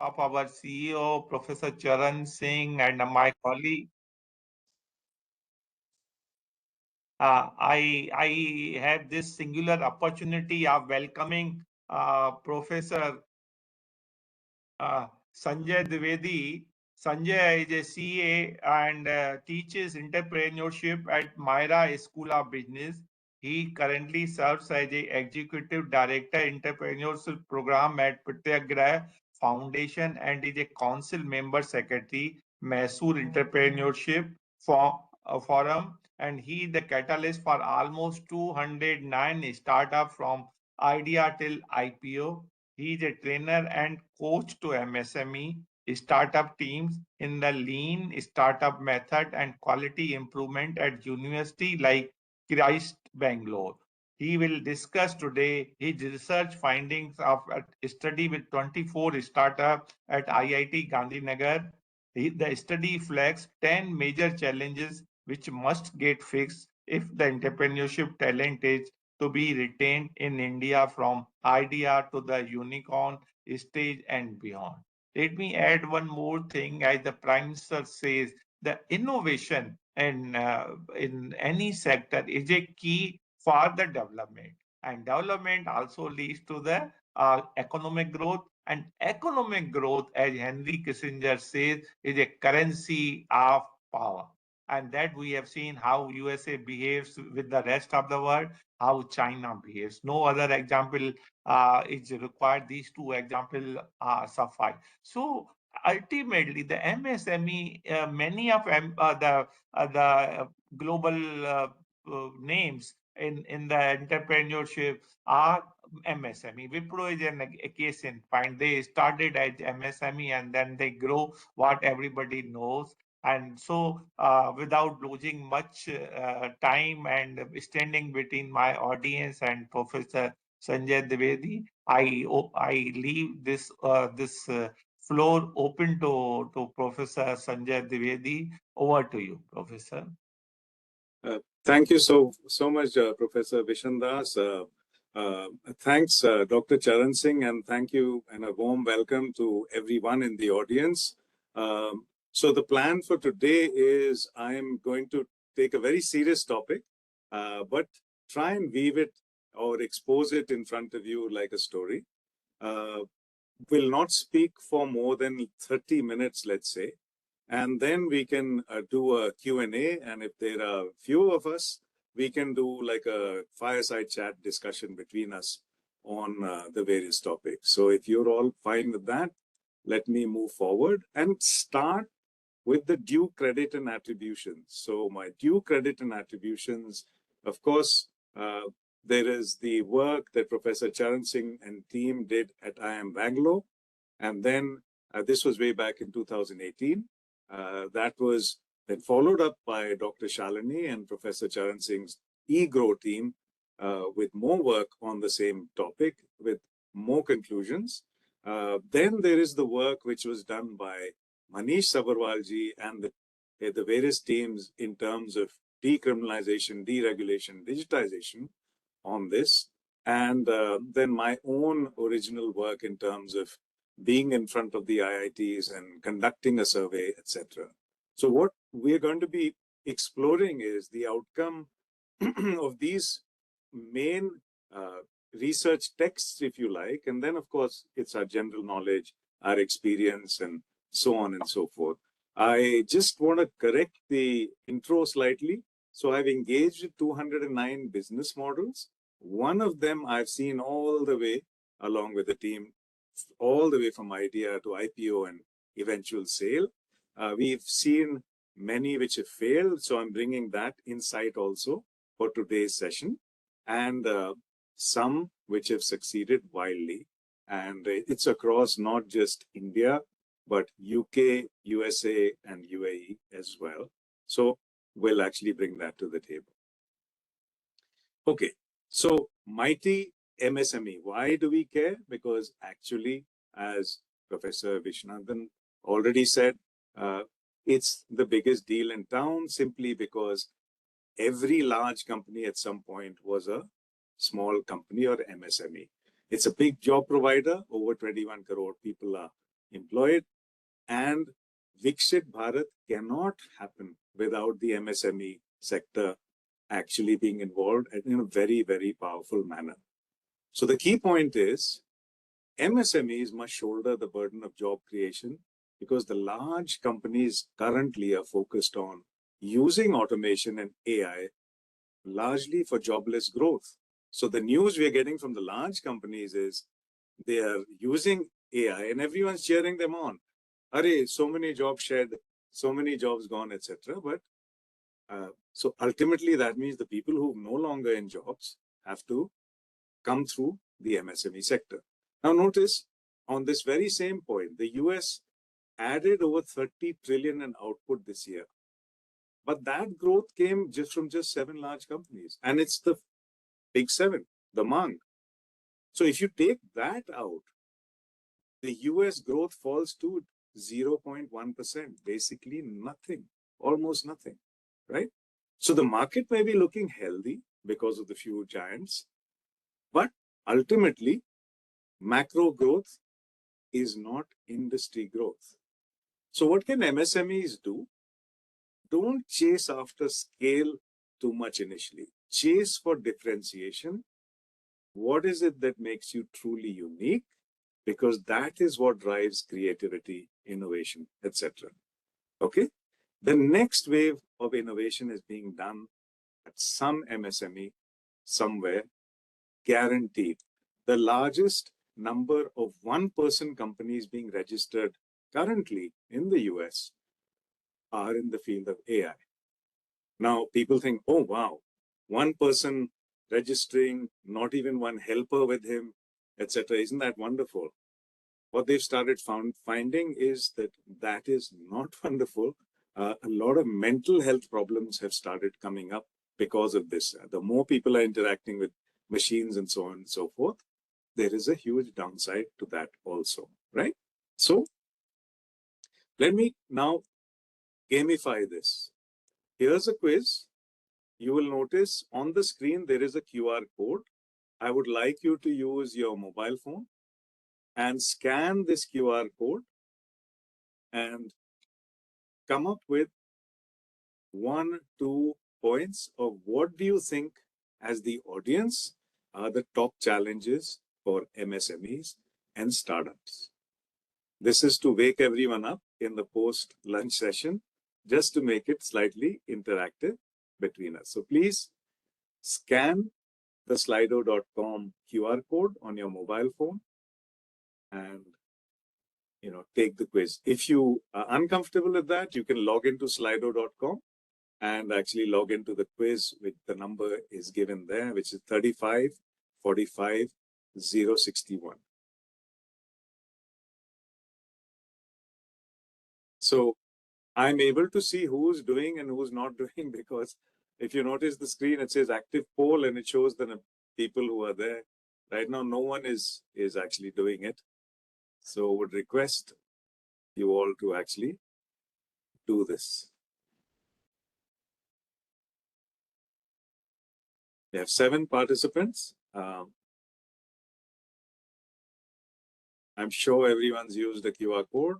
of our CEO, Professor Charan Singh, and my colleague. I have this singular opportunity of welcoming Professor Sanjay Dwivedi. Sanjay is a CA and teaches entrepreneurship at MYRA School of Business. He currently serves as a Executive Director Entrepreneurship Program at Pratyagrah Foundation and is a Council Member Secretary, Mysore Entrepreneurship Forum. And he the catalyst for almost 209 startups from idea till IPO. He is a trainer and coach to MSME startup teams in the lean startup method and quality improvement at university like Christ Bangalore. He will discuss today his research findings of a study with 24 startups at IIT Gandhinagar. The study flags 10 major challenges which must get fixed if the entrepreneurship talent is to be retained in India from idea to the unicorn stage and beyond. Let me add one more thing. As the Prime Minister says, the innovation in any sector is a key for the development. And development also leads to the economic growth. And economic growth, as Henry Kissinger says, is a currency of power. And that we have seen how USA behaves with the rest of the world, how China behaves. No other example is required. These two examples suffice. So ultimately, the MSME, many of the global names in the entrepreneurship are MSME. Wipro is a case in point. They started as MSME and then they grow what everybody knows. And so, without losing much time and standing between my audience and Professor Sanjay Dwivedi, I leave this floor open to Professor Sanjay Dwivedi. Over to you, Professor. Thank you so much, Professor Vishandas. Thanks, Dr. Charan Singh, and thank you and a warm welcome to everyone in the audience. So the plan for today is I am going to take a very serious topic, but try and weave it or expose it in front of you like a story. Will not speak for more than 30 minutes, let's say. And then we can do a Q&A. And if there are few of us, we can do like a fireside chat discussion between us on the various topics. So if you're all fine with that, let me move forward and start with the due credit and attributions. So my due credit and attributions, of course, there is the work that Professor Charan Singh and team did at IIM Bangalore. And then this was way back in 2018. That was then followed up by Dr. Shalini and Professor Charan Singh's eGrow team with more work on the same topic with more conclusions. Then there is the work which was done by Manish Sabarwalji and the various teams in terms of decriminalization, deregulation, digitization on this. And then my own original work in terms of being in front of the IITs and conducting a survey, etc. So what we're going to be exploring is the outcome of these main research texts, if you like. And then, of course, it's our general knowledge, our experience, and so on and so forth. I just want to correct the intro slightly. So I've engaged with 209 business models. One of them I've seen all the way along with the team, all the way from idea to IPO and eventual sale. We've seen many which have failed. So I'm bringing that insight also for today's session, and some which have succeeded wildly. And it's across not just India, but UK, USA, and UAE as well. So we'll actually bring that to the table. Okay, so mighty MSME. Why do we care? Because actually, as Professor Vishnathan already said, it's the biggest deal in town simply because every large company at some point was a small company or MSME. It's a big job provider. Over 21 crore people are employed. And Viksit Bharat cannot happen without the MSME sector actually being involved in a very, very powerful manner. So the key point is MSMEs must shoulder the burden of job creation because the large companies currently are focused on using automation and AI largely for jobless growth. So the news we are getting from the large companies is they are using AI and everyone's cheering them on. Arey, so many jobs shed, so many jobs gone, etc. But so ultimately that means the people who are no longer in jobs have to come through the MSME sector. Now notice on this very same point, the US added over 30 trillion in output this year. But that growth came from just 7 large companies. And it's the big 7, the Mang. So if you take that out, the US growth falls to 0.1%, basically nothing, almost nothing, right? So the market may be looking healthy because of the few giants, but ultimately, macro growth is not industry growth. So what can MSMEs do? Don't chase after scale too much initially. Chase for differentiation. What is it that makes you truly unique? Because that is what drives creativity, innovation, etc. Okay? The next wave of innovation is being done at some MSME somewhere, guaranteed. The largest number of one-person companies being registered currently in the US are in the field of AI. Now, people think, oh, wow, one person registering, not even one helper with him, etc. Isn't that wonderful? What they've started finding is that that is not wonderful. A lot of mental health problems have started coming up because of this. The more people are interacting with machines and so on and so forth, there is a huge downside to that also, right? So let me now gamify this. Here's a quiz. You will notice on the screen there is a QR code. I would like you to use your mobile phone and scan this QR code and come up with 1-2 points of what do you think as the audience are the top challenges for MSMEs and startups. This is to wake everyone up in the post-lunch session, just to make it slightly interactive between us. So please scan the slido.com QR code on your mobile phone and take the quiz. If you are uncomfortable with that, you can log into slido.com and actually log into the quiz, which the number is given there, which is 35 45 061. So I'm able to see who's doing and who's not doing, because if you notice the screen, it says active poll and it shows the people who are there. Right now, no one is actually doing it. So would request you all to actually do this. We have 7 participants. I'm sure everyone's used the QR code.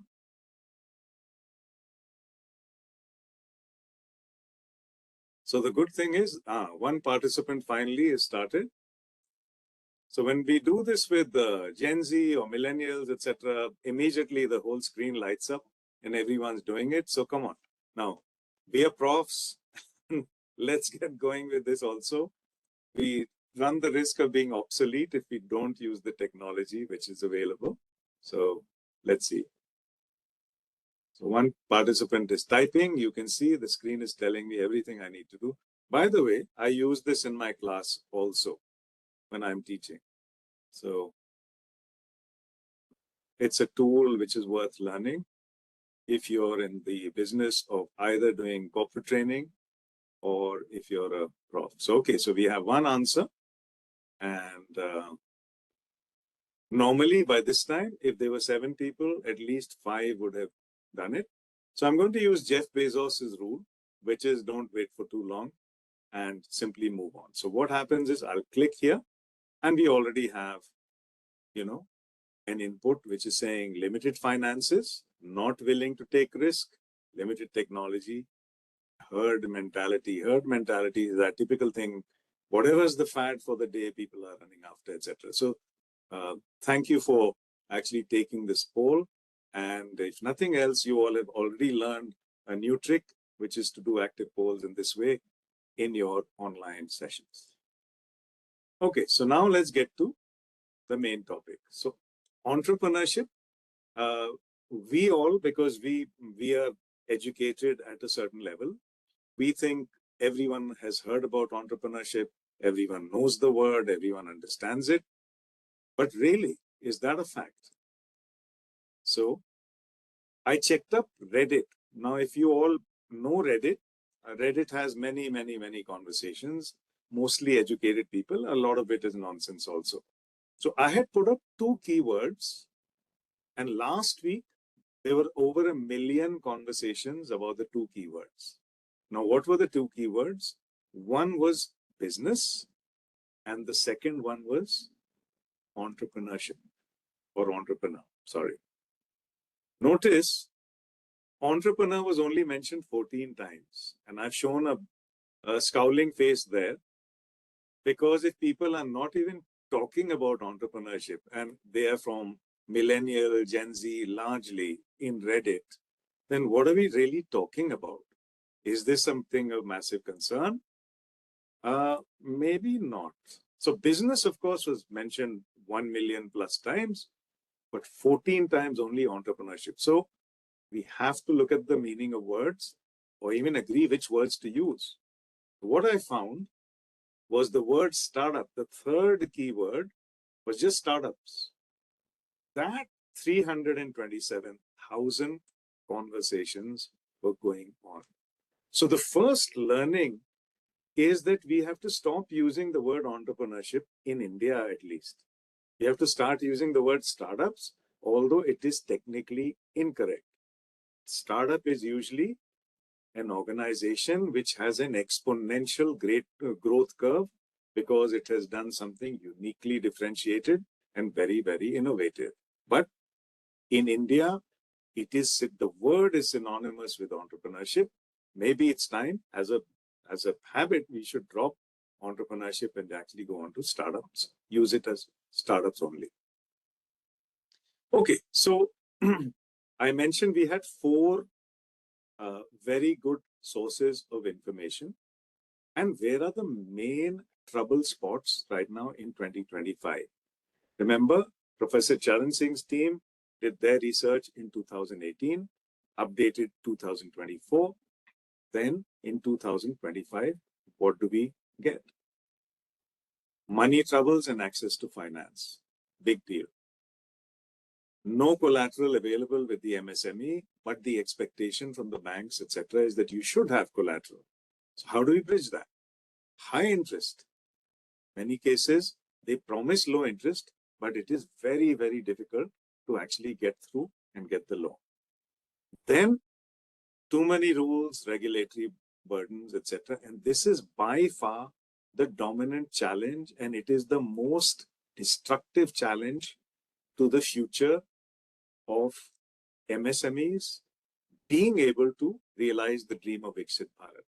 So the good thing is, one participant finally is started. So when we do this with Gen Z or millennials, etc., immediately the whole screen lights up and everyone's doing it. So come on. Now, we are profs. Let's get going with this also. We run the risk of being obsolete if we don't use the technology which is available. So let's see. So one participant is typing. You can see the screen is telling me everything I need to do. By the way, I use this in my class also when I'm teaching. So it's a tool which is worth learning if you're in the business of either doing corporate training or if you're a prof. So, okay, so we have one answer. And normally by this time, if there were 7 people, at least 5 would have done it. So I'm going to use Jeff Bezos's rule, which is don't wait for too long and simply move on. So what happens is I'll click here and we already have, an input which is saying limited finances, not willing to take risk, limited technology, herd mentality. Herd mentality is that typical thing. Whatever is the fad for the day, people are running after, etc. So thank you for actually taking this poll. And if nothing else, you all have already learned a new trick, which is to do active polls in this way in your online sessions. Okay, so now let's get to the main topic. So entrepreneurship, we all, because we are educated at a certain level, we think everyone has heard about entrepreneurship, everyone knows the word, everyone understands it. But really, is that a fact? So I checked up Reddit. Now, if you all know Reddit, Reddit has many, many, many conversations, mostly educated people. A lot of it is nonsense also. So I had put up 2 keywords, and last week there were over 1 million conversations about the 2 keywords. Now, what were the 2 keywords? One was business, and the second one was entrepreneurship or entrepreneur. Sorry. Notice entrepreneur was only mentioned 14 times, and I've shown a scowling face there, because if people are not even talking about entrepreneurship and they are from millennial, Gen Z largely in Reddit, then what are we really talking about? Is this something of massive concern? Maybe not. So business, of course, was mentioned 1 million plus times, but 14 times only entrepreneurship. So we have to look at the meaning of words or even agree which words to use. What I found was the word startup. The third keyword was just startups. That 327,000 conversations were going on. So the first learning is that we have to stop using the word entrepreneurship in India, at least. We have to start using the word startups, although it is technically incorrect. Startup is usually an organization which has an exponential great growth curve because it has done something uniquely differentiated and very, very innovative. But in India, the word is synonymous with entrepreneurship. Maybe it's time, as a habit, we should drop entrepreneurship and actually go on to startups. Use it as startups only. Okay, so I mentioned we had 4 very good sources of information. And where are the main trouble spots right now in 2025? Remember, Professor Charan Singh's team did their research in 2018, updated 2024. Then in 2025, what do we get? Money troubles and access to finance. Big deal. No collateral available with the MSME, but the expectation from the banks, etc., is that you should have collateral. So how do we bridge that? High interest. Many cases, they promise low interest, but it is very, very difficult to actually get through and get the loan. Then, too many rules, regulatory burdens, etc. And this is by far the dominant challenge, and it is the most destructive challenge to the future of MSMEs being able to realize the dream of Viksit Bharat.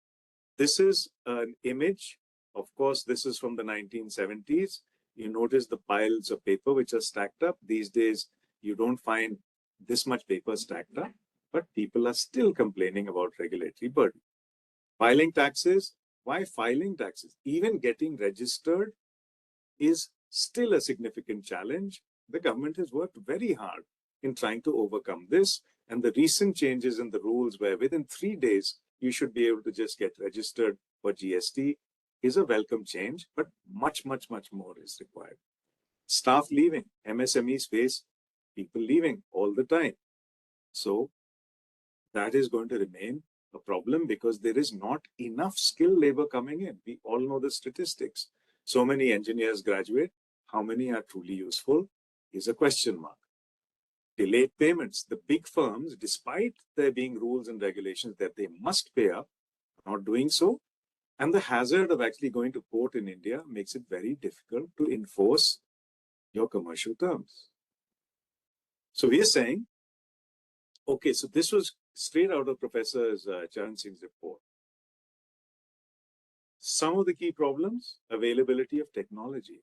This is an image. Of course, this is from the 1970s. You notice the piles of paper which are stacked up. These days, you don't find this much paper stacked up, but people are still complaining about regulatory burden. Filing taxes. Why filing taxes? Even getting registered is still a significant challenge. The government has worked very hard in trying to overcome this. And the recent changes in the rules where within 3 days, you should be able to just get registered for GST is a welcome change, but much, much, much more is required. Staff leaving. MSMEs face people leaving all the time. So that is going to remain a problem because there is not enough skilled labor coming in. We all know the statistics. So many engineers graduate. How many are truly useful is a question mark. Delayed payments. The big firms, despite there being rules and regulations that they must pay up, are not doing so. And the hazard of actually going to court in India makes it very difficult to enforce your commercial terms. So we are saying, okay, so this was straight out of Professor Charan Singh's report. Some of the key problems: availability of technology,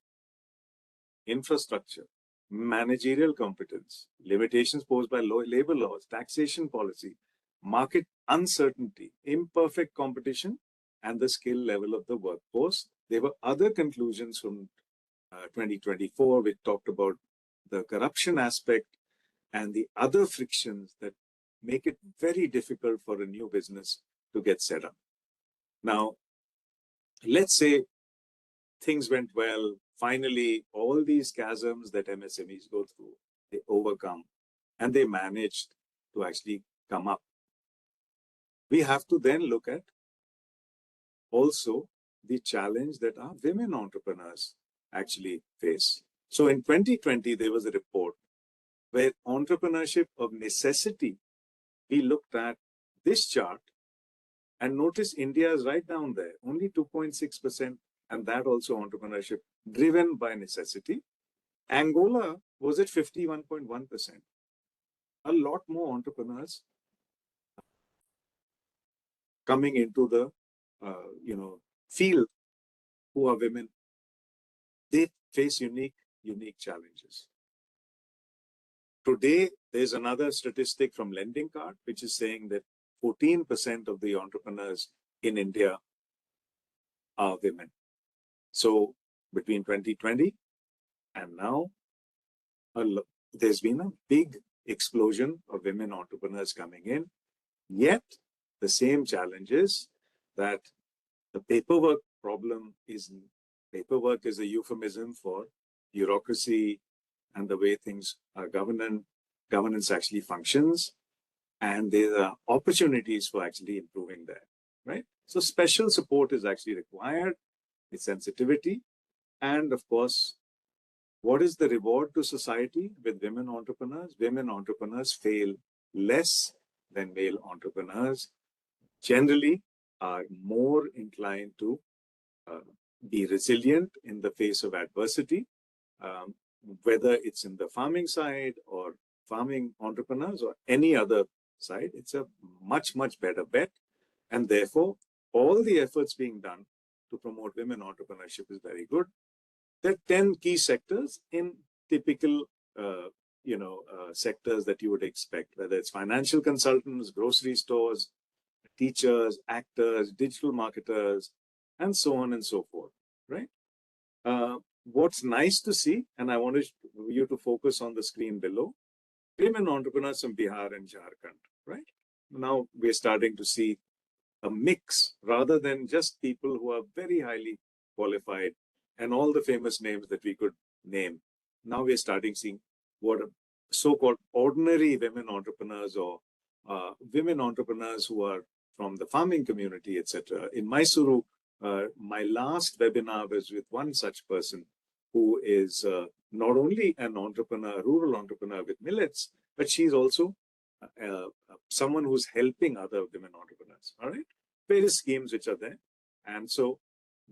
infrastructure, managerial competence, limitations posed by labor laws, taxation policy, market uncertainty, imperfect competition, and the skill level of the workforce. There were other conclusions from 2024, which talked about the corruption aspect and the other frictions that make it very difficult for a new business to get set up. Now, let's say things went well. Finally, all these chasms that MSMEs go through, they overcome, and they managed to actually come up. We have to then look at also the challenge that our women entrepreneurs actually face. So in 2020, there was a report where entrepreneurship of necessity, we looked at this chart and notice India is right down there, only 2.6%, and that also entrepreneurship driven by necessity. Angola was at 51.1%. A lot more entrepreneurs coming into the field who are women. They face unique challenges. Today, there's another statistic from Lending Card, which is saying that 14% of the entrepreneurs in India are women. So between 2020 and now, there's been a big explosion of women entrepreneurs coming in. Yet, the same challenge is that the paperwork problem is a euphemism for bureaucracy and the way things are governance actually functions. And there are opportunities for actually improving that, right? So special support is actually required, with sensitivity. And of course, what is the reward to society with women entrepreneurs? Women entrepreneurs fail less than male entrepreneurs, generally are more inclined to be resilient in the face of adversity, whether it's in the farming side or farming entrepreneurs or any other side. It's a much better bet. And therefore, all the efforts being done to promote women entrepreneurship is very good. There are 10 key sectors in typical sectors that you would expect, whether it's financial consultants, grocery stores, teachers, actors, digital marketers, and so on and so forth, right? What's nice to see, and I wanted you to focus on the screen below, women entrepreneurs from Bihar and Jharkhand, right? Now we're starting to see a mix rather than just people who are very highly qualified and all the famous names that we could name. Now we're starting seeing what so-called ordinary women entrepreneurs or women entrepreneurs who are from the farming community, etc. In Mysore, my last webinar was with one such person who is not only an entrepreneur, rural entrepreneur with millets, but she's also someone who's helping other women entrepreneurs, all right? Various schemes which are there. And so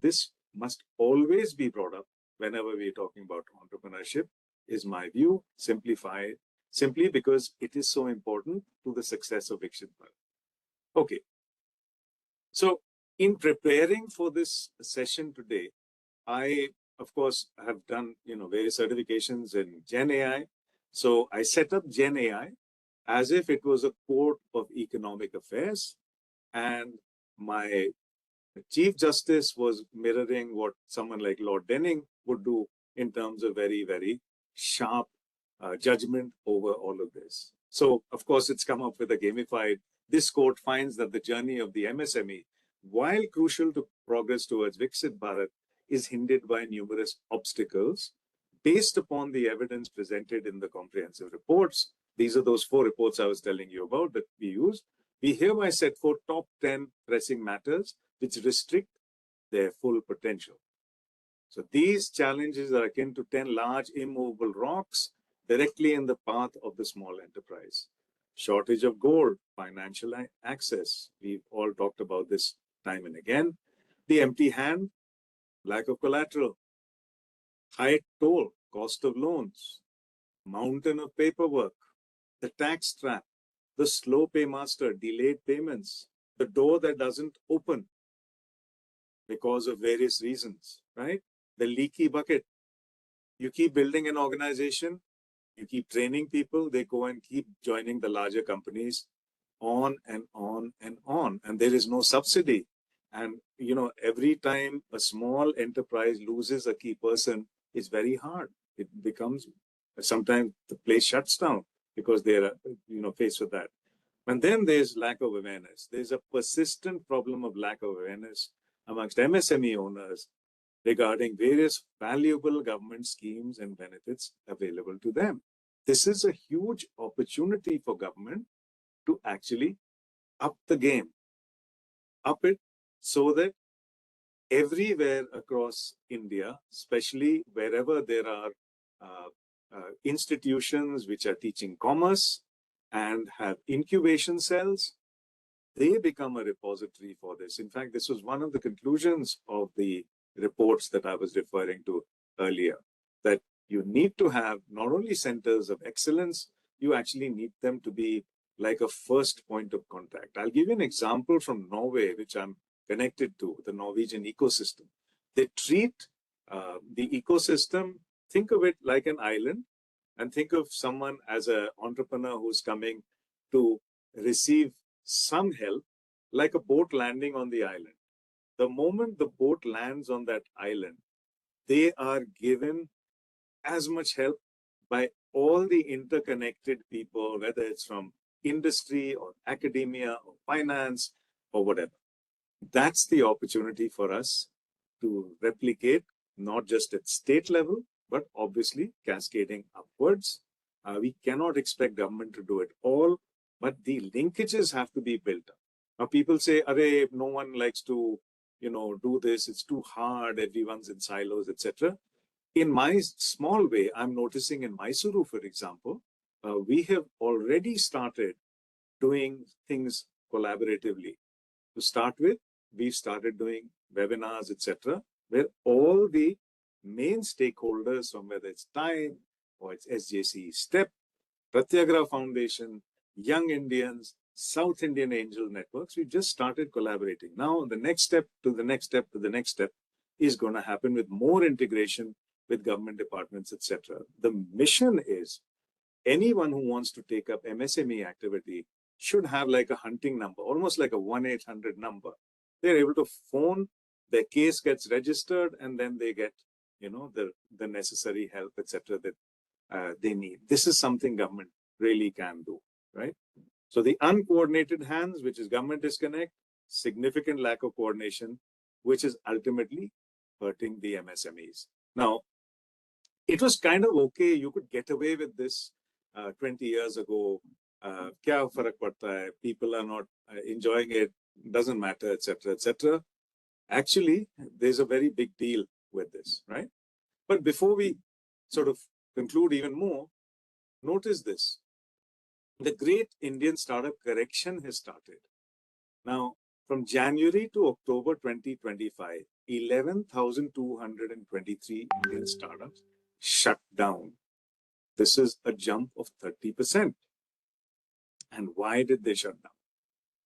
this must always be brought up whenever we're talking about entrepreneurship, is my view, simplified, simply because it is so important to the success of Viksit Bharat. Okay. So in preparing for this session today, I, of course, have done, various certifications in Gen AI. So I set up Gen AI as if it was a court of economic affairs, and my Chief Justice was mirroring what someone like Lord Denning would do in terms of very sharp judgment over all of this. So, of course, it's come up with a gamified. This court finds that the journey of the MSME, while crucial to progress towards Viksit Bharat, is hindered by numerous obstacles based upon the evidence presented in the comprehensive reports. These are those 4 reports I was telling you about that we used. We hereby set forth top 10 pressing matters which restrict their full potential. So these challenges are akin to 10 large immovable rocks directly in the path of the small enterprise. Shortage of gold, financial access. We've all talked about this time and again. The empty hand, lack of collateral, high toll, cost of loans, mountain of paperwork, the tax trap, the slow paymaster, delayed payments, the door that doesn't open because of various reasons, right? The leaky bucket. You keep building an organization, you keep training people, they go and keep joining the larger companies, on and on and on. And there is no subsidy. And, you know, every time a small enterprise loses a key person, it's very hard. It becomes, sometimes the place shuts down because they're, you know, faced with that. And then there's lack of awareness. There's a persistent problem of lack of awareness amongst MSME owners regarding various valuable government schemes and benefits available to them. This is a huge opportunity for government to actually up the game, up it so that everywhere across India, especially wherever there are institutions which are teaching commerce and have incubation cells, they become a repository for this. In fact, this was one of the conclusions of the reports that I was referring to earlier, that you need to have not only centers of excellence, you actually need them to be like a first point of contact. I'll give you an example from Norway, which I'm connected to, the Norwegian ecosystem. They treat the ecosystem, think of it like an island, and think of someone as an entrepreneur who's coming to receive some help, like a boat landing on the island. The moment the boat lands on that island, they are given as much help by all the interconnected people, whether it's from industry or academia or finance or whatever. That's the opportunity for us to replicate, not just at state level, but obviously cascading upwards. We cannot expect government to do it all, but the linkages have to be built up. Now people say, "Arey, no one likes to, you know, do this. It's too hard. Everyone's in silos, etc." In my small way, I'm noticing in Mysore, for example, we have already started doing things collaboratively. To start with, we've started doing webinars, etc., where all the main stakeholders, from whether it's Time or it's SJC STEP, Pratyagraha Foundation, Young Indians, South Indian Angel Networks, we just started collaborating. Now, the next step to the next step to the next step is going to happen with more integration with government departments, etc. The mission is anyone who wants to take up MSME activity should have like a hunting number, almost like a 1-800 number. They're able to phone, their case gets registered, and then they get, you know, the necessary help, etc. that they need. This is something government really can do, right? So the uncoordinated hands, which is government disconnect, significant lack of coordination, which is ultimately hurting the MSMEs. Now, it was kind of okay. You could get away with this 20 years ago. Kya farak padta hai? People are not enjoying it. Doesn't matter, etc., etc. Actually, there's a very big deal with this, right? But before we sort of conclude even more, notice this. The great Indian startup correction has started. Now, from January to October 2025, 11,223 Indian startups shut down. This is a jump of 30%. And why did they shut down?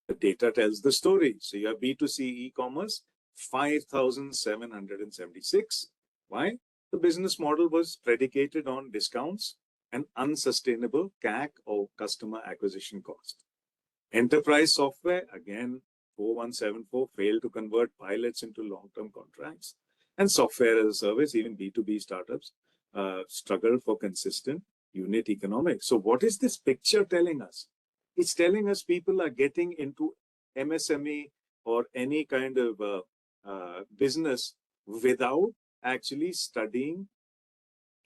The data tells the story. So you have B2C e-commerce, 5,776. Why? The business model was predicated on discounts and unsustainable CAC or customer acquisition cost. Enterprise software, again, 4174 failed to convert pilots into long-term contracts. And software as a service, even B2B startups, struggle for consistent unit economics. So what is this picture telling us? It's telling us people are getting into MSME or any kind of business without actually studying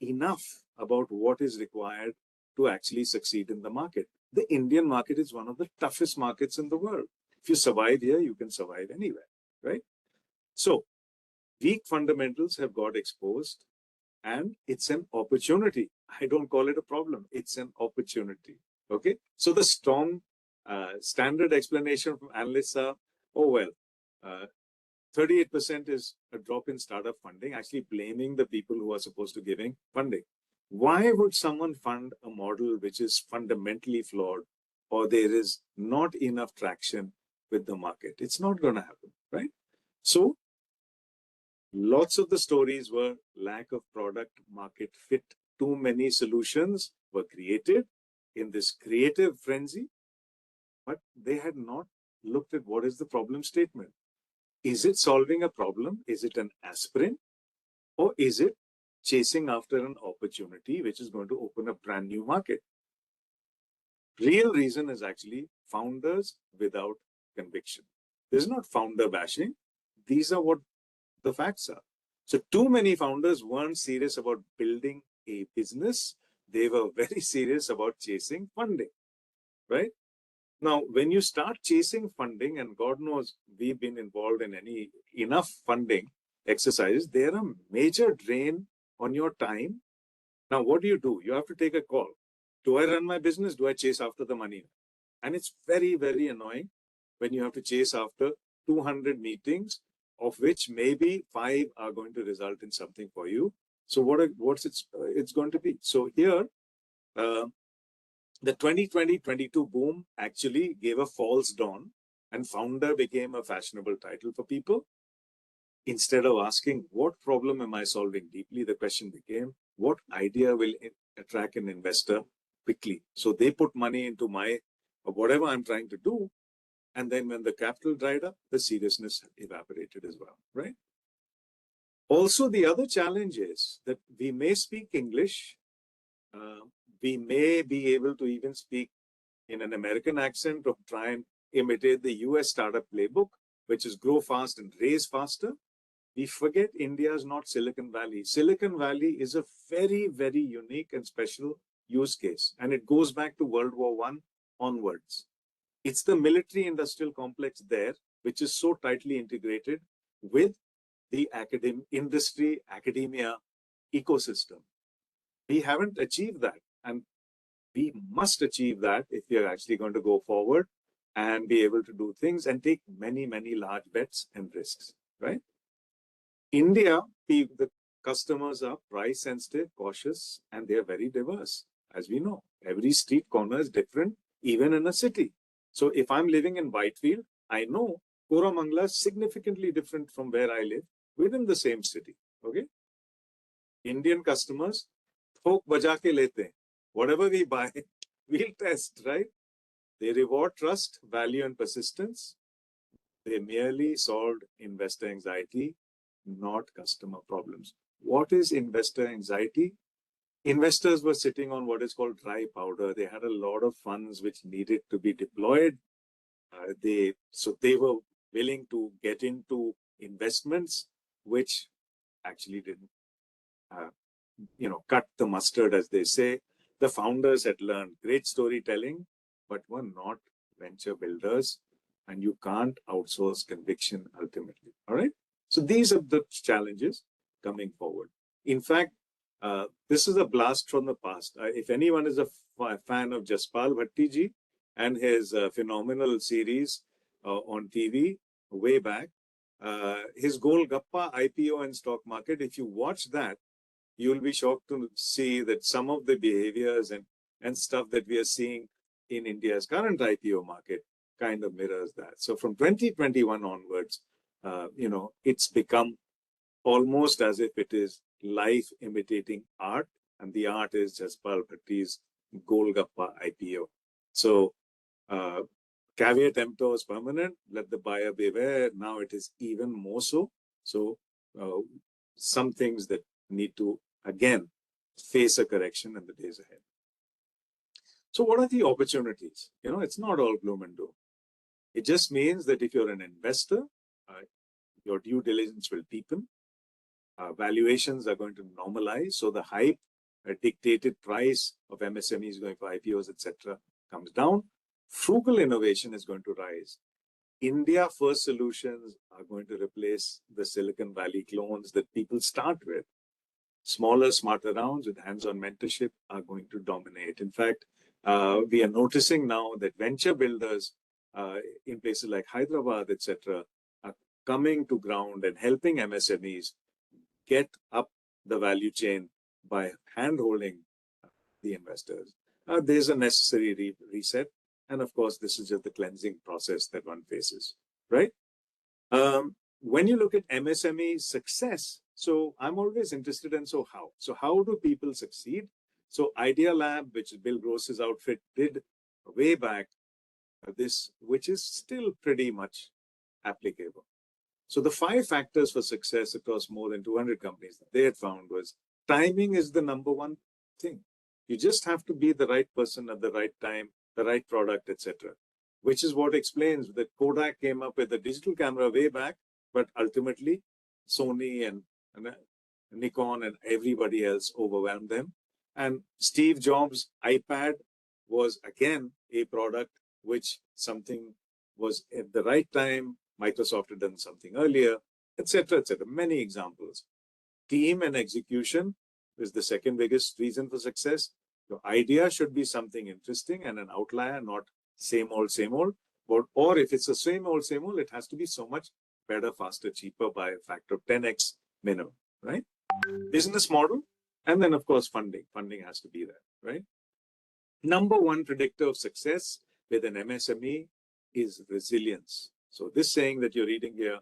enough about what is required to actually succeed in the market. The Indian market is one of the toughest markets in the world. If you survive here, you can survive anywhere, right? So weak fundamentals have got exposed, and it's an opportunity. I don't call it a problem. It's an opportunity. Okay. So the strong standard explanation from analysts are, oh, well, 38% is a drop in startup funding, actually blaming the people who are supposed to giving funding. Why would someone fund a model which is fundamentally flawed, or there is not enough traction with the market? It's not going to happen, right? So lots of the stories were lack of product market fit. Too many solutions were created in this creative frenzy, but they had not looked at what is the problem statement. Is it solving a problem? Is it an aspirin? Or is it chasing after an opportunity which is going to open a brand new market? Real reason is actually founders without conviction. This is not founder bashing. These are what the facts are. So too many founders weren't serious about building a business. They were very serious about chasing funding, right? Now, when you start chasing funding, and God knows we've been involved in enough funding exercises, they're a major drain on your time. Now, what do? You have to take a call. Do I run my business? Do I chase after the money? And it's very, very annoying when you have to chase after 200 meetings, of which maybe 5 are going to result in something for you. So what's it's going to be? So here, the 2020-22 boom actually gave a false dawn, and founder became a fashionable title for people. Instead of asking, what problem am I solving deeply, the question became, what idea will attract an investor quickly? So they put money into whatever I'm trying to do. And then when the capital dried up, the seriousness evaporated as well, right? Also, the other challenge is that we may speak English. We may be able to even speak in an American accent or try and imitate the US startup playbook, which is grow fast and raise faster. We forget India is not Silicon Valley. Silicon Valley is a very, very unique and special use case. And it goes back to World War I onwards. It's the military industrial complex there, which is so tightly integrated with the academia ecosystem. We haven't achieved that. And we must achieve that if we are actually going to go forward and be able to do things and take many, many large bets and risks, right? India, the customers are price sensitive, cautious, and they are very diverse. As we know, every street corner is different, even in a city. So if I'm living in Whitefield, I know Koramangala is significantly different from where I live within the same city. Okay. Indian customers, thok baja ke lete. Whatever we buy, we'll test, right? They reward trust, value, and persistence. They merely solved investor anxiety, not customer problems. What is investor anxiety? Investors were sitting on what is called dry powder. They had a lot of funds which needed to be deployed. So they were willing to get into investments which actually didn't, cut the mustard, as they say. The founders had learned great storytelling, but were not venture builders, and you can't outsource conviction ultimately. All right. So these are the challenges coming forward. In fact, this is a blast from the past. If anyone is a fan of Jaspal Bhatti ji and his phenomenal series on TV way back, his Golgappa IPO and stock market, if you watch that, you'll be shocked to see that some of the behaviors and stuff that we are seeing in India's current IPO market kind of mirrors that. So from 2021 onwards, it's become almost as if it is life imitating art, and the art is Jaspal Bhatti's Golgappa IPO. So caveat emptor is permanent, let the buyer beware. Now it is even more so. So some things that need to, again, face a correction in the days ahead. So what are the opportunities? It's not all gloom and doom. It just means that if you're an investor, your due diligence will deepen. Valuations are going to normalize. So the hype, dictated price of MSMEs going for IPOs, etc., comes down. Frugal innovation is going to rise. India first solutions are going to replace the Silicon Valley clones that people start with. Smaller, smarter rounds with hands-on mentorship are going to dominate. In fact, we are noticing now that venture builders in places like Hyderabad, etc., are coming to ground and helping MSMEs get up the value chain by hand-holding the investors. There's a necessary reset. And of course, this is just the cleansing process that one faces, right? When you look at MSME success, so I'm always interested in, so how do people succeed? So Idea Lab, which is Bill Gross's outfit, did way back this, which is still pretty much applicable. So the 5 factors for success across more than 200 companies that they had found was timing is the number one thing. You just have to be the right person at the right time, the right product, etc. Which is what explains that Kodak came up with a digital camera way back, but ultimately Sony and Nikon and everybody else overwhelmed them. And Steve Jobs' iPad was again a product which something was at the right time. Microsoft had done something earlier, etc., etc. Many examples. Team and execution is the second biggest reason for success. Your idea should be something interesting and an outlier, not same old, same old. Or if it's the same old, it has to be so much better, faster, cheaper by a factor of 10x minimum, right? Business model, and then of course funding. Funding has to be there, right? Number one predictor of success with an MSME is resilience. So this saying that you're reading here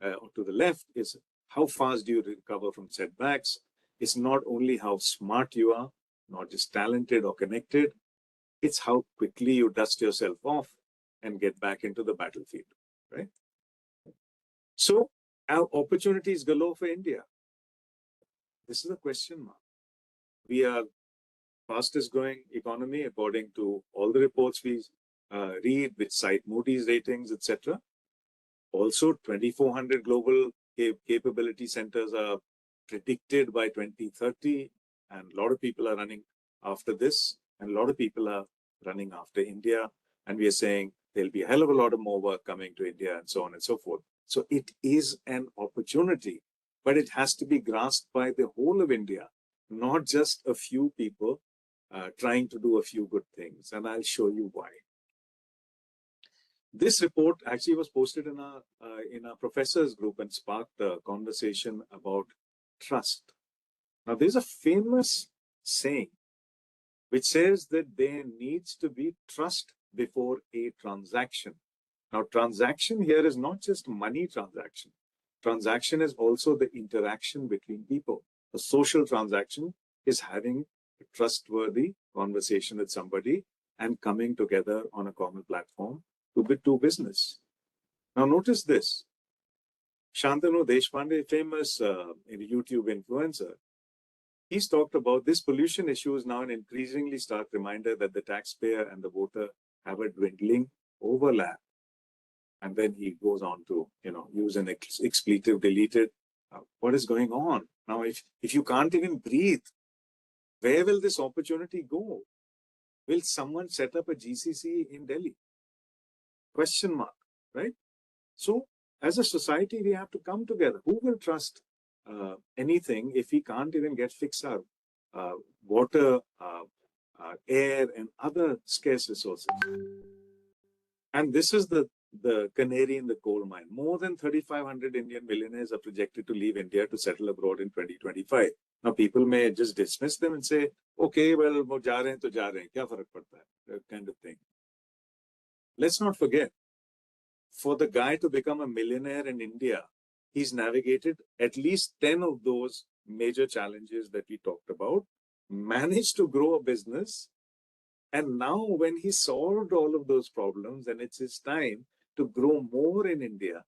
to the left is how fast do you recover from setbacks? It's not only how smart you are, not just talented or connected, it's how quickly you dust yourself off and get back into the battlefield, right? So our opportunities galore for India. This is a question mark. We are fastest growing economy according to all the reports we read, which cite Moody's ratings, etc. Also, 2,400 global capability centers are predicted by 2030, and a lot of people are running after this, and a lot of people are running after India, and we are saying there'll be a hell of a lot of more work coming to India, and so on and so forth. So it is an opportunity, but it has to be grasped by the whole of India, not just a few people trying to do a few good things, and I'll show you why. This report actually was posted in our professors group and sparked a conversation about trust. Now, there's a famous saying which says that there needs to be trust before a transaction. Now, transaction here is not just money transaction. Transaction is also the interaction between people. A social transaction is having a trustworthy conversation with somebody and coming together on a common platform to do business. Now, notice this. Shantanu Deshpande, famous YouTube influencer, he's talked about this pollution issue is now an increasingly stark reminder that the taxpayer and the voter have a dwindling overlap. And then he goes on to, use an expletive deleted. What is going on? Now, if you can't even breathe, where will this opportunity go? Will someone set up a GCC in Delhi? Question mark, right? So, as a society, we have to come together. Who will trust anything if we can't even fix our water, air, and other scarce resources? And this is the canary in the coal mine. More than 3,500 Indian millionaires are projected to leave India to settle abroad in 2025. Now, people may just dismiss them and say, okay, well, wo ja rahe hain to ja rahe hain, kya farak padta hai? That kind of thing. Let's not forget, for the guy to become a millionaire in India, he's navigated at least 10 of those major challenges that we talked about, managed to grow a business, and now when he solved all of those problems and it's his time to grow more in India,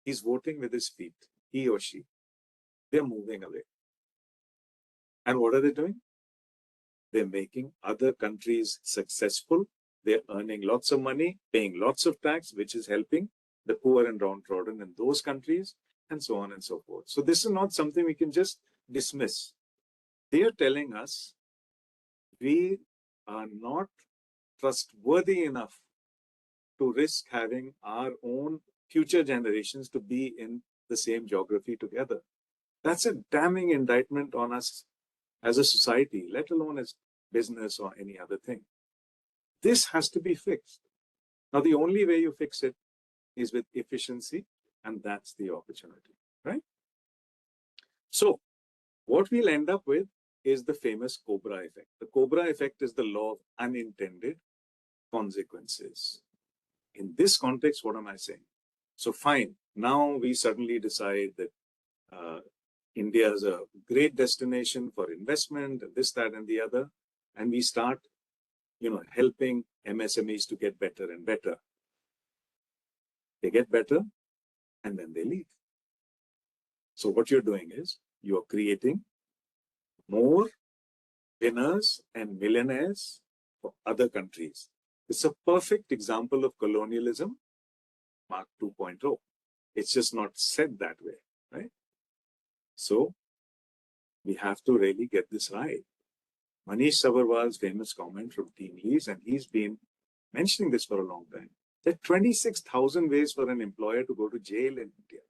he's voting with his feet, he or she. They're moving away. And what are they doing? They're making other countries successful. They're earning lots of money, paying lots of tax, which is helping the poor and downtrodden in those countries, and so on and so forth. So this is not something we can just dismiss. They are telling us we are not trustworthy enough to risk having our own future generations to be in the same geography together. That's a damning indictment on us as a society, let alone as business or any other thing. This has to be fixed. Now, the only way you fix it is with efficiency, and that's the opportunity, right? So what we'll end up with is the famous Cobra effect. The Cobra effect is the law of unintended consequences. In this context, what am I saying? So fine, now we suddenly decide that India is a great destination for investment, and this, that, and the other, and we start, helping MSMEs to get better and better. They get better, and then they leave. So what you're doing is you're creating more winners and millionaires for other countries. It's a perfect example of colonialism, Mark 2.0. It's just not said that way, right? So we have to really get this right. Manish Sabarwal's famous comment from Team Lease, and he's been mentioning this for a long time. There are 26,000 ways for an employer to go to jail in India,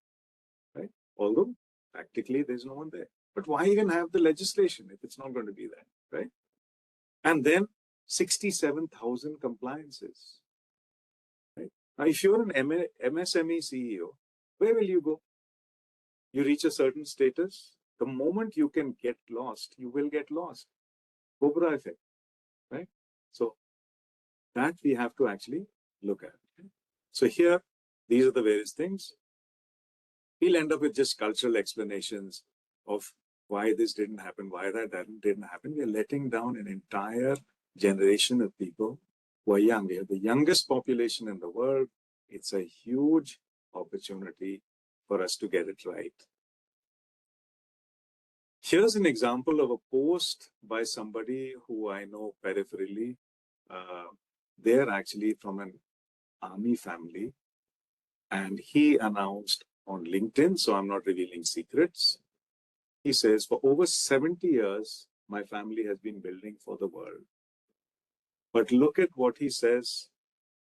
right? Although practically there's no one there. But why even have the legislation if it's not going to be there, right? And then 67,000 compliances, right? Now, if you're an MSME CEO, where will you go? You reach a certain status. The moment you can get lost, you will get lost. Cobra effect, right? So that we have to actually look at. Okay? So here, these are the various things. We'll end up with just cultural explanations of why this didn't happen, why that didn't happen. We're letting down an entire generation of people who are young. We have the youngest population in the world. It's a huge opportunity for us to get it right. Here's an example of a post by somebody who I know peripherally. They're actually from an army family, and he announced on LinkedIn, so I'm not revealing secrets. He says, for over 70 years, my family has been building for the world. But look at what he says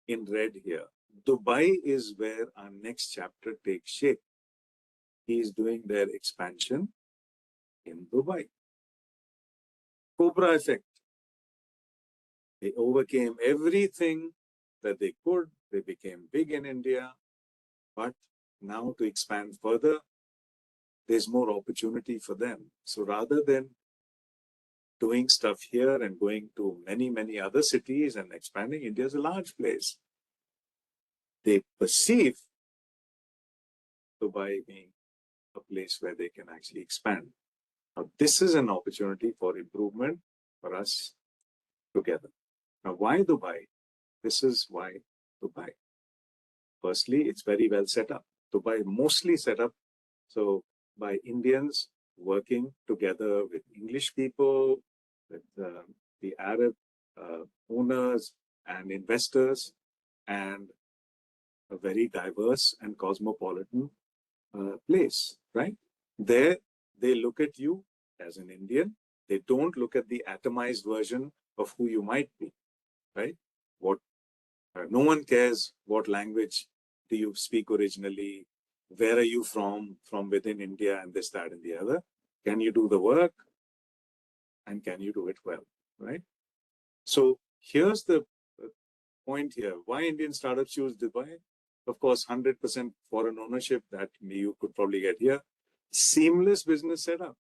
in red here. Dubai is where our next chapter takes shape. He is doing their expansion in Dubai. Cobra effect. They overcame everything that they could. They became big in India. But now to expand further, there's more opportunity for them. So rather than doing stuff here and going to many, many other cities and expanding, India is a large place. They perceive Dubai being a place where they can actually expand. Now, this is an opportunity for improvement for us together. Now, why Dubai? This is why Dubai. Firstly, it's very well set up. Dubai mostly set up so by Indians working together with English people, with the Arab owners and investors, and a very diverse and cosmopolitan place, right? There, they look at you as an Indian. They don't look at the atomized version of who you might be, right? No one cares what language do you speak originally, where are you from within India, and this, that, and the other. Can you do the work? And can you do it well, right? So here's the point here. Why Indian startups choose Dubai? Of course, 100% foreign ownership that you could probably get here. Seamless business setup,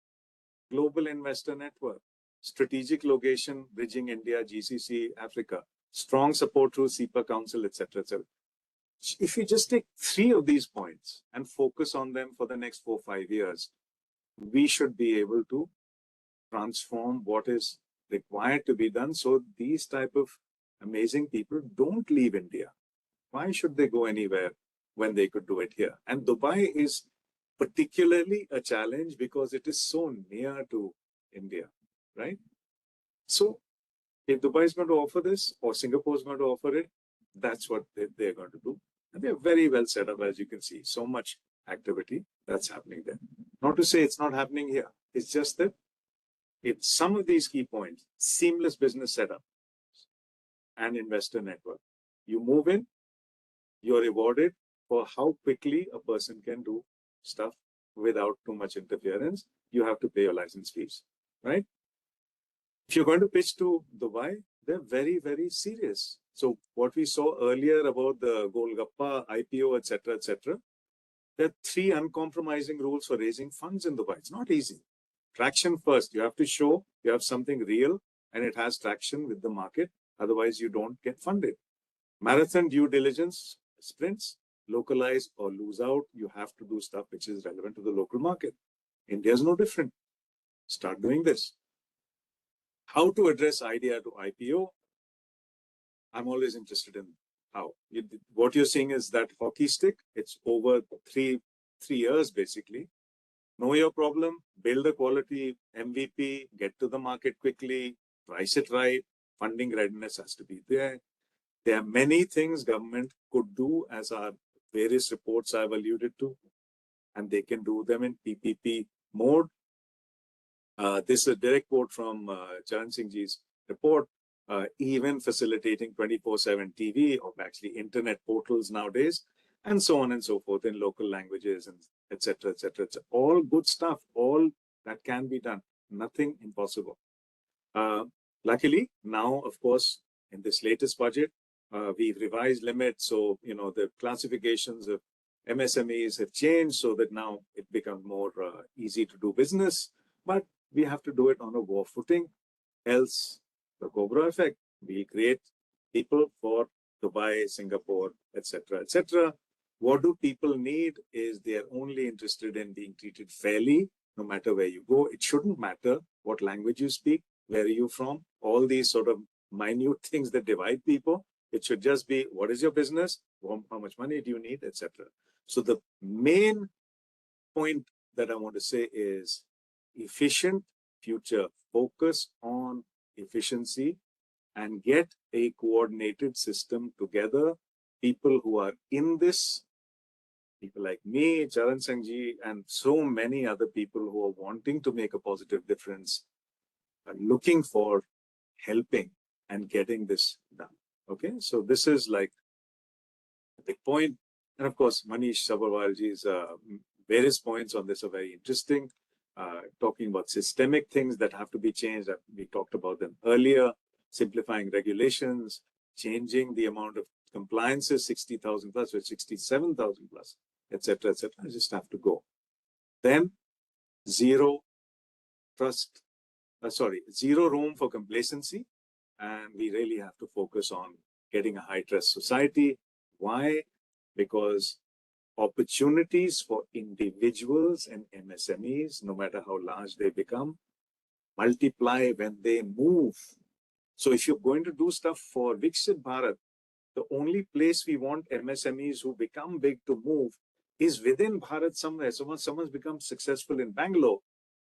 global investor network, strategic location, bridging India, GCC, Africa, strong support through SEPA Council, etc., etc. If you just take 3 of these points and focus on them for the next 4 or 5 years, we should be able to transform what is required to be done. So these type of amazing people don't leave India. Why should they go anywhere when they could do it here? And Dubai is particularly a challenge because it is so near to India, right? So if Dubai is going to offer this or Singapore is going to offer it, that's what they're going to do. And they're very well set up, as you can see. So much activity that's happening there. Not to say it's not happening here. It's just that it's some of these key points, seamless business setup and investor network. You move in, you're rewarded for how quickly a person can do stuff without too much interference. You have to pay your license fees, right? If you're going to pitch to Dubai, they're very, very serious. So what we saw earlier about the Golgappa, IPO, etc., there are 3 uncompromising rules for raising funds in Dubai. It's not easy. Traction first. You have to show You have something real and it has traction with the market. Otherwise, you don't get funded. Marathon due diligence, sprints, localize or lose out. You have to do stuff which is relevant to the local market. India is no different. Start doing this. How to address idea to IPO? I'm always interested in how. What you're seeing is that hockey stick. It's over three years, basically. Know your problem, build a quality MVP, get to the market quickly, price it right, funding readiness has to be there. There are many things government could do, as our various reports I've alluded to, and they can do them in PPP mode. This is a direct quote from Charan Singh Ji's report. Even facilitating 24/7 TV or actually internet portals nowadays, and so on and so forth in local languages, and etc. etc. It's all good stuff. All that can be done. Nothing impossible. Luckily, now, of course, in this latest budget, we've revised limits. So, the classifications of MSMEs have changed so that now it becomes more easy to do business. But we have to do it on a war footing. Else, the Cobra effect. We create people for Dubai, Singapore, etc., etc. What do people need is they are only interested in being treated fairly, no matter where you go. It shouldn't matter what language you speak, where are you from, all these sort of minute things that divide people. It should just be, what is your business? How much money do you need, etc. So the main point that I want to say is efficient future. Focus on efficiency and get a coordinated system together. People who are in this, people like me, Charan Singh Ji, and so many other people who are wanting to make a positive difference, are looking for helping and getting this done. Okay, so this is like a big point. And of course, Manish Sabharwalji's various points on this are very interesting. Talking about systemic things that have to be changed. We talked about them earlier. Simplifying regulations, changing the amount of compliances, 60,000 plus or 67,000 plus, etc., etc. I just have to go. Then zero room for complacency. And we really have to focus on getting a high trust society. Why? Because opportunities for individuals and MSMEs, no matter how large they become, multiply when they move. So if you're going to do stuff for Viksit Bharat, the only place we want MSMEs who become big to move is within Bharat somewhere. So once someone's become successful in Bangalore,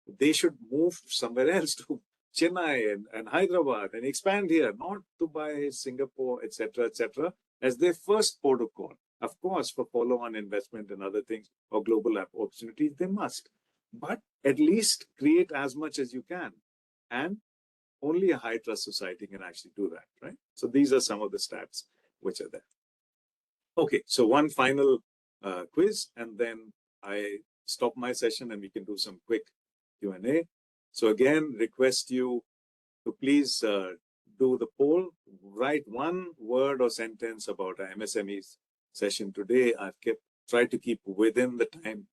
they should move somewhere else to Chennai and Hyderabad and expand here, not Dubai, Singapore, etc., etc., as their first port of call. Of course, for follow-on investment and other things or global opportunities, they must. But at least create as much as you can. And only a high trust society can actually do that, right? So these are some of the stats which are there. Okay, so one final quiz, and then I stop my session and we can do some quick Q&A. So again, request you to please do the poll. Write one word or sentence about our MSME's session today. I've tried to keep within the time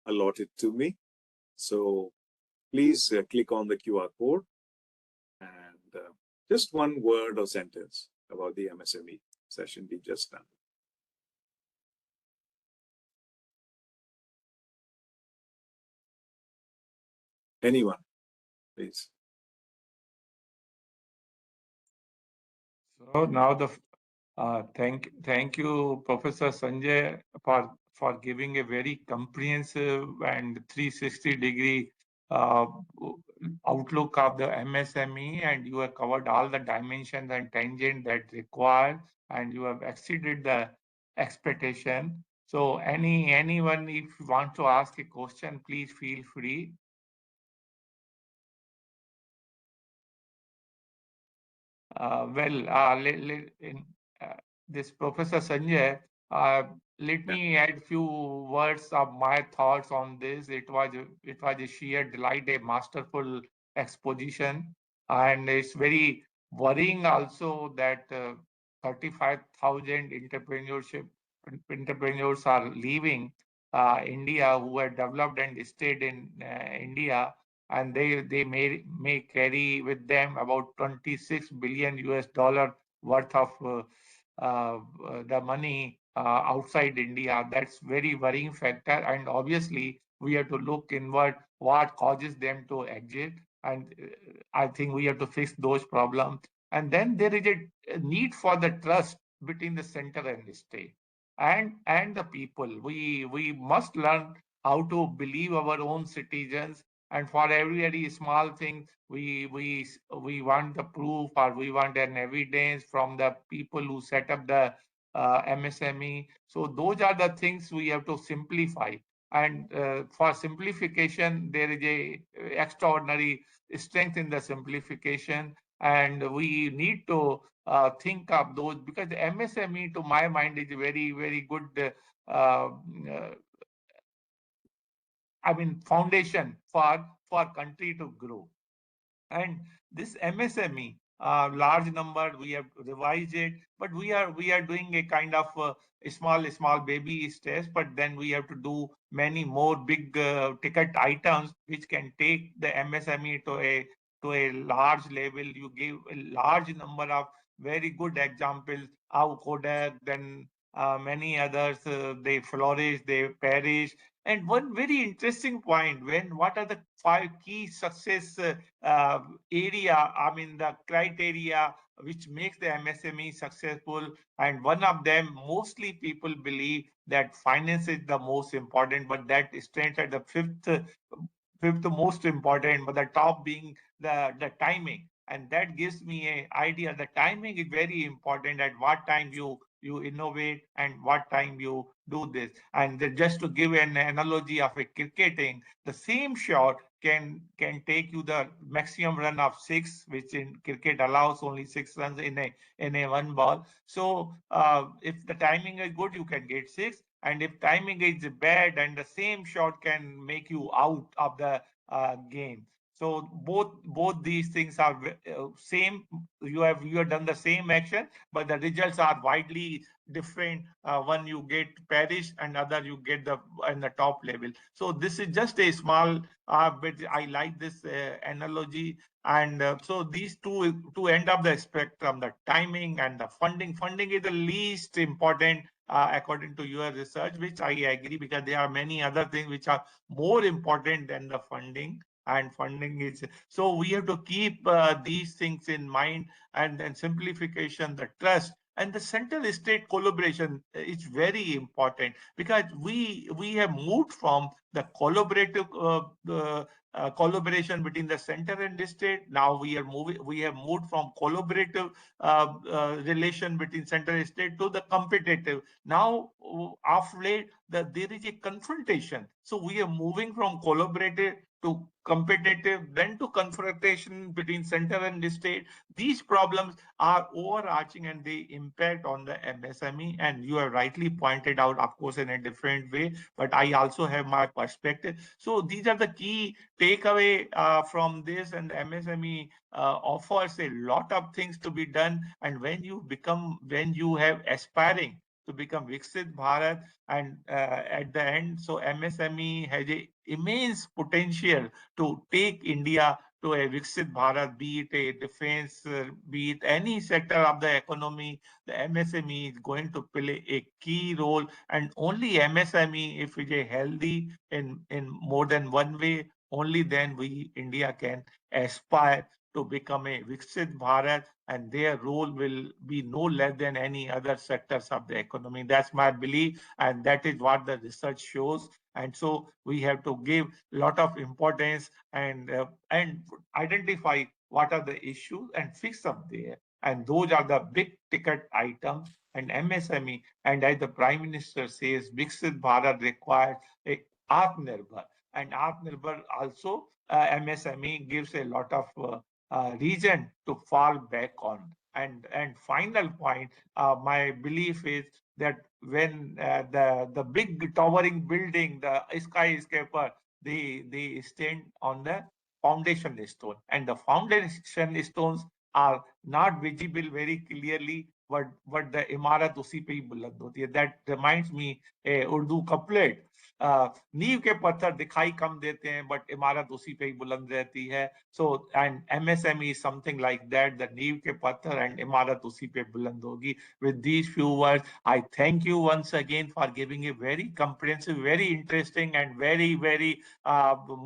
allotted to me. So please click on the QR code and just one word or sentence about the MSME session we've just done. Anyone, please. So now thank you, Professor Sanjay, for giving a very comprehensive and 360-degree outlook of the MSME, and you have covered all the dimensions and tangent that required, and you have exceeded the expectation. So anyone, if you want to ask a question, please feel free. This Professor Sanjay, let me add few words of my thoughts on this. It was a sheer delight, a masterful exposition, and it's very worrying also that 35,000 entrepreneurs are leaving India, who have developed and stayed in India. and they may carry with them about 26 billion US dollar worth of the money outside India. That's very worrying factor, and obviously we have to look inward what causes them to exit, and I think we have to fix those problems. And then there is a need for the trust between the center and the state and the people. We must learn how to believe our own citizens, and for every very small thing we want the proof, or we want an evidence from the people who set up the MSME. So those are the things we have to simplify. And for simplification, there is a extraordinary strength in the simplification, and we need to think of those, because the MSME, to my mind, is a very, very good I mean, foundation for country to grow. And this MSME, large number, we have revised it, but we are doing a kind of small baby steps, but then we have to do many more big ticket items which can take the MSME to a large level. You give a large number of very good examples how Kodak, then many others, they flourish, they perish. And one very interesting point, when what are the five key success area, I mean, the criteria which makes the MSME successful. And one of them, mostly people believe that finance is the most important, but that stands at the fifth most important, but the top being the timing. And that gives me an idea. The timing is very important, at what time you innovate and what time you do this. And just to give an analogy of a cricketing, the same shot can take you the maximum run of six, which in cricket allows only 6 runs in a one ball. So if the timing is good, you can get six, and if timing is bad, and the same shot can make you out of the game. So both these things are same. You have done the same action, but the results are widely different. One you get perish, and other you get the in the top level. So this is just a small, but I like this analogy. And so these two end of the spectrum, the timing and the funding. Funding is the least important according to your research, which I agree, because there are many other things which are more important than the funding. And funding is, so we have to keep these things in mind. And then simplification, the trust, and the central state collaboration is very important, because we have moved from the collaborative collaboration between the center and the state. Now we have moved from collaborative relation between center and state to the competitive. Now of late, there is a confrontation, so we are moving from collaborative to competitive, then to confrontation between center and the state. These problems are overarching, and they impact on the MSME. And you have rightly pointed out, of course, in a different way, but I also have my perspective. So these are the key takeaway from this. And the MSME offers a lot of things to be done. And when you have aspiring to become Viksit Bharat, and at the end, so MSME has a immense potential to take India to a Viksit Bharat, be it a defense, be it any sector of the economy. The MSME is going to play a key role, and only MSME, if it is healthy in more than one way, only then India can aspire to become a Viksit Bharat, and their role will be no less than any other sectors of the economy. That's my belief, and that is what the research shows. And so we have to give a lot of importance, and identify what are the issues and fix up there. And those are the big ticket items. And MSME, and as the Prime Minister says, Viksit Bharat requires a Atmanirbhar. And Atmanirbhar also, MSME gives a lot of reason to fall back on. And final point, my belief is that when the big towering building, the skyscraper, they stand on the foundation stone, and the foundation stones are not visible very clearly, but the इमारत उसी पे ही बुलंद होती है. That reminds me A Urdu couplet, नींव के पत्थर दिखाई कम देते हैं बट इमारत उसी पे ही बुलंद रहती है. So and MSME is something like that. The नींव के पत्थर एंड इमारत उसी पे बुलंद होगी. With these few words, I thank you once again for giving a very comprehensive, very interesting, and very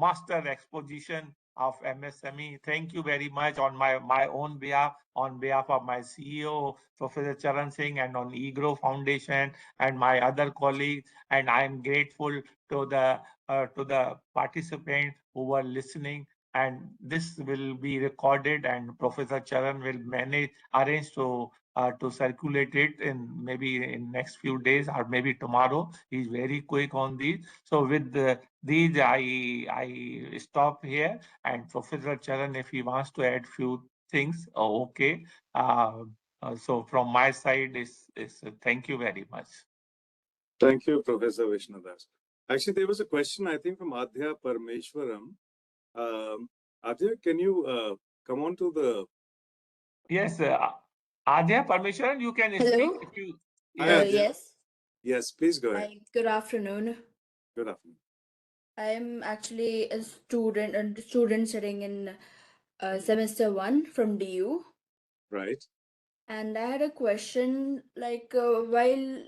master exposition of MSME. Thank you very much on my own behalf, on behalf of my CEO, Professor Charan Singh, and on EGRO Foundation and my other colleagues. And I am grateful to the participants who were listening. And this will be recorded, and Professor Charan will arrange to circulate it in maybe in next few days or maybe tomorrow. He's very quick on these. So with these, I stop here. And Professor Charan, if he wants to add few things, okay. So from my side is thank you very much. Thank you, Professor Vishnudas. Actually, there was a question, I think, from Adhya Parmeshwaram. Adhya, can you come on to the... Yes, Adhya Parmeshwaran, you can Hello? speak if you... Yes. Yes, please go ahead. Hi, good afternoon. Good afternoon. I'm actually a student studying in semester 1 from DU. Right. And I had a question, like while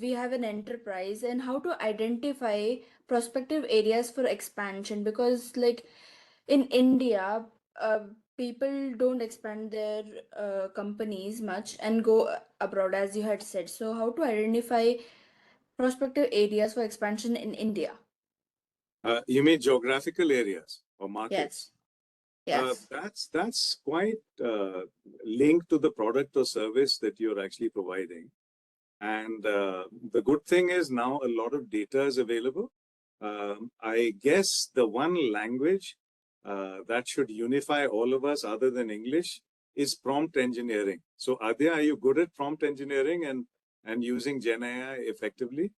we have an enterprise, and how to identify prospective areas for expansion, because like in India, people don't expand their companies much and go abroad, as you had said. So how to identify prospective areas for expansion in India? You mean geographical areas or markets? Yes. That's quite linked to the product or service that you're actually providing. And the good thing is now a lot of data is available. I guess the one language that should unify all of us other than English is prompt engineering. So Adya, are you good at prompt engineering and using Gen AI effectively?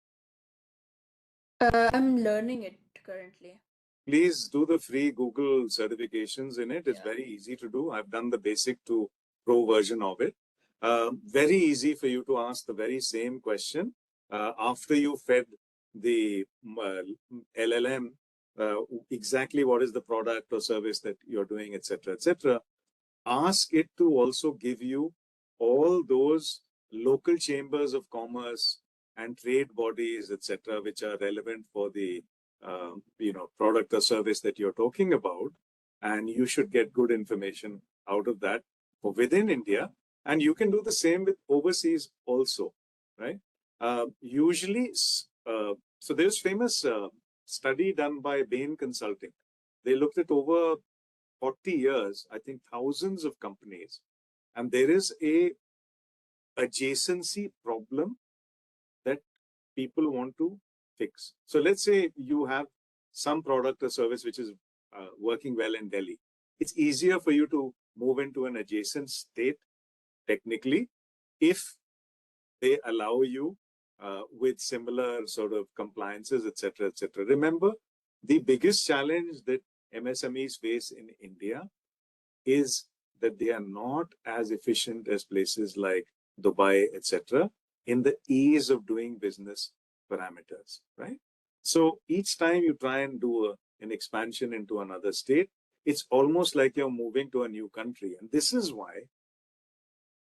I'm learning it currently. Please do the free Google certifications in it. It's very easy to do. I've done the basic to pro version of it. Very easy for you to ask the very same question after you fed the LLM exactly what is the product or service that you're doing, etc., etc. Ask it to also give you all those local chambers of commerce and trade bodies, etc., which are relevant for the product or service that you're talking about, and you should get good information out of that for within India. And you can do the same with overseas also, right? Usually, so there's famous study done by Bain Consulting. They looked at over 40 years, I think thousands of companies, and there is a adjacency problem that people want to fix. So let's say you have some product or service which is working well in Delhi. It's easier for you to move into an adjacent state technically if they allow you with similar sort of compliances, etc., etc. Remember, the biggest challenge that MSMEs face in India is that they are not as efficient as places like Dubai, etc., in the ease of doing business parameters, right? So each time you try and do an expansion into another state, it's almost like you're moving to a new country. And this is why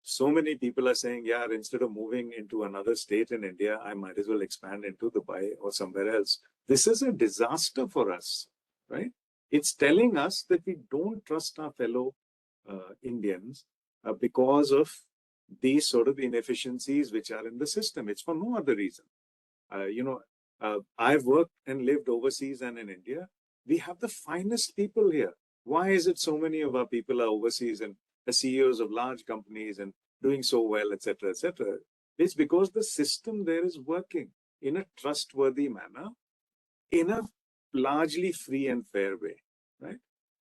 so many people are saying, yeah, instead of moving into another state in India, I might as well expand into Dubai or somewhere else. This is a disaster for us, right? It's telling us that we don't trust our fellow Indians because of these sort of inefficiencies which are in the system. It's for no other reason. I've worked and lived overseas and in India. We have the finest people here. Why is it so many of our people are overseas and the CEOs of large companies and doing so well, etc., etc.? It's because the system there is working in a trustworthy manner, in a largely free and fair way, right?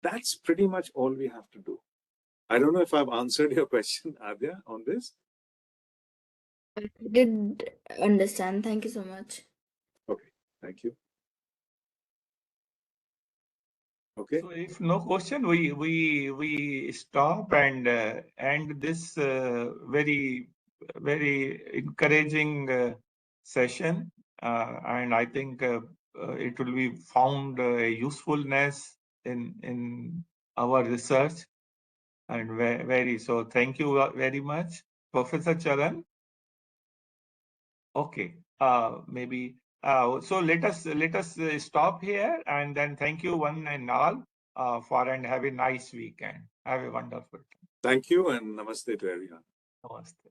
That's pretty much all we have to do. I don't know if I've answered your question, Adya, on this. I did understand. Thank you so much. Okay, thank you. Okay. So if no question, we stop and end this very encouraging session, and I think it will be found a usefulness in our research, and very so. Thank you very much, Professor Charan. Okay, maybe. So let us stop here, and then thank you one and all for, and have a nice weekend. Have a wonderful time. Thank you and namaste to everyone. Namaste.